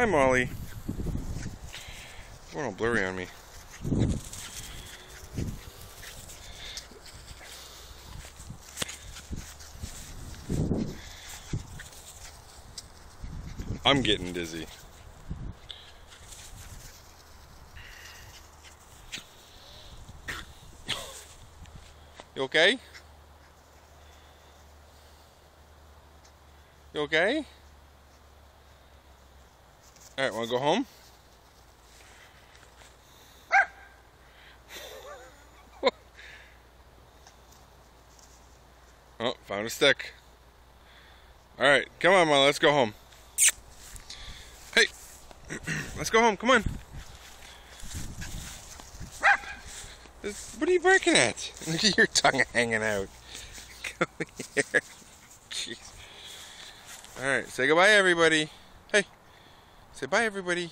Hi, Molly. You're all blurry on me. I'm getting dizzy. You okay? You okay? Alright, wanna go home? Oh, found a stick. Alright, come on, Molly, let's go home. Hey, let's go home, come on. What are you barking at? Look at your tongue hanging out. Come here. Jeez. Alright, say goodbye, everybody. Hey, say bye, everybody.